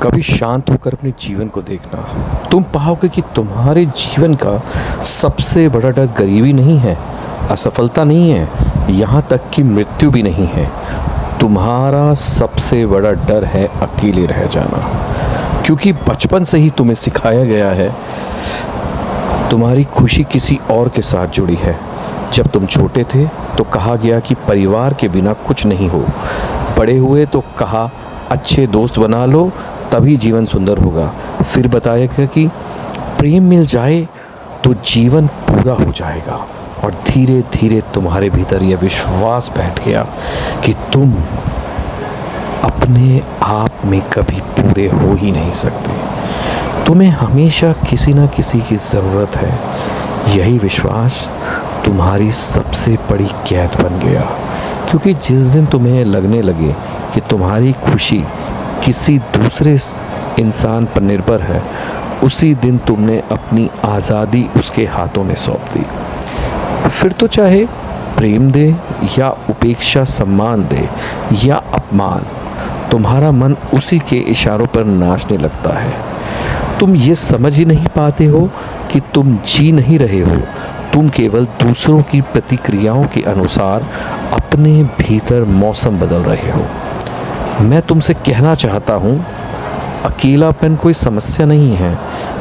कभी शांत होकर अपने जीवन को देखना, तुम पाओगे कि तुम्हारे जीवन का सबसे बड़ा डर गरीबी नहीं है, असफलता नहीं है, यहाँ तक कि मृत्यु भी नहीं है। तुम्हारा सबसे बड़ा डर है अकेले रह जाना, क्योंकि बचपन से ही तुम्हें सिखाया गया है तुम्हारी खुशी किसी और के साथ जुड़ी है। जब तुम छोटे थे तो कहा गया कि परिवार के बिना कुछ नहीं हो, बड़े हुए तो कहा अच्छे दोस्त बना लो तभी जीवन सुंदर होगा, फिर बताया गया कि प्रेम मिल जाए तो जीवन पूरा हो जाएगा, और धीरे धीरे तुम्हारे भीतर यह विश्वास बैठ गया कि तुम अपने आप में कभी पूरे हो ही नहीं सकते, तुम्हें हमेशा किसी न किसी की ज़रूरत है। यही विश्वास तुम्हारी सबसे बड़ी कैद बन गया, क्योंकि जिस दिन तुम्हें लगने लगे कि तुम्हारी खुशी किसी दूसरे इंसान पर निर्भर है, उसी दिन तुमने अपनी आज़ादी उसके हाथों में सौंप दी। फिर तो चाहे प्रेम दे या उपेक्षा, सम्मान दे या अपमान, तुम्हारा मन उसी के इशारों पर नाचने लगता है। तुम ये समझ ही नहीं पाते हो कि तुम जी नहीं रहे हो, तुम केवल दूसरों की प्रतिक्रियाओं के अनुसार अपने भीतर मौसम बदल रहे हो। मैं तुमसे कहना चाहता हूँ, अकेलापन कोई समस्या नहीं है,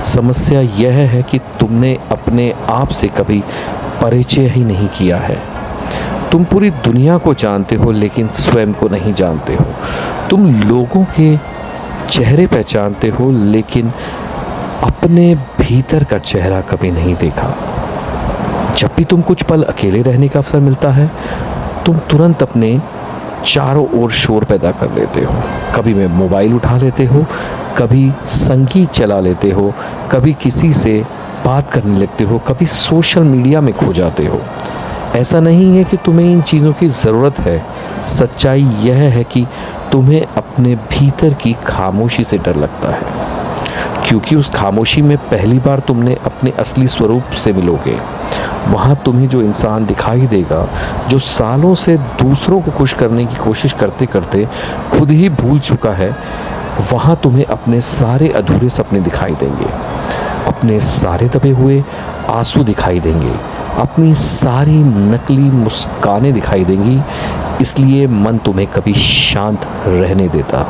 समस्या यह है कि तुमने अपने आप से कभी परिचय ही नहीं किया है। तुम पूरी दुनिया को जानते हो लेकिन स्वयं को नहीं जानते हो। तुम लोगों के चेहरे पहचानते हो लेकिन अपने भीतर का चेहरा कभी नहीं देखा। जब भी तुम कुछ पल अकेले रहने का अवसर मिलता है, तुम तुरंत अपने चारों ओर शोर पैदा कर लेते हो। कभी में मोबाइल उठा लेते हो, कभी संगीत चला लेते हो, कभी किसी से बात करने लगते हो, कभी सोशल मीडिया में खो जाते हो। ऐसा नहीं है कि तुम्हें इन चीज़ों की ज़रूरत है, सच्चाई यह है कि तुम्हें अपने भीतर की खामोशी से डर लगता है, क्योंकि उस खामोशी में पहली बार तुमने अपने असली स्वरूप से मिलोगे। वहाँ तुम्हें जो इंसान दिखाई देगा जो सालों से दूसरों को खुश करने की कोशिश करते करते खुद ही भूल चुका है। वहाँ तुम्हें अपने सारे अधूरे सपने दिखाई देंगे, अपने सारे दबे हुए आंसू दिखाई देंगे, अपनी सारी नकली मुस्कानें दिखाई देंगी। इसलिए मन तुम्हें कभी शांत रहने देता,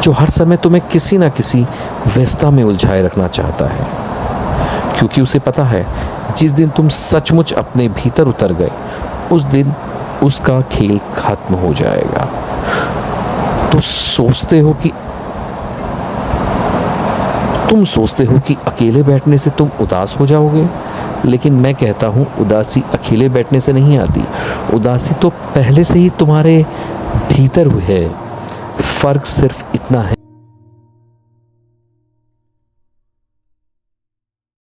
जो हर समय तुम्हें किसी न किसी व्यस्तता में उलझाए रखना चाहता है, क्योंकि उसे पता है जिस दिन तुम सचमुच अपने भीतर उतर गए, उस दिन उसका खेल खत्म हो जाएगा। तो तुम सोचते हो कि अकेले बैठने से तुम उदास हो जाओगे, लेकिन मैं कहता हूँ उदासी अकेले बैठने से नहीं आती, उदासी तो पहले से ही तुम्हारे भीतर हुई है। फ़र्क सिर्फ इतना है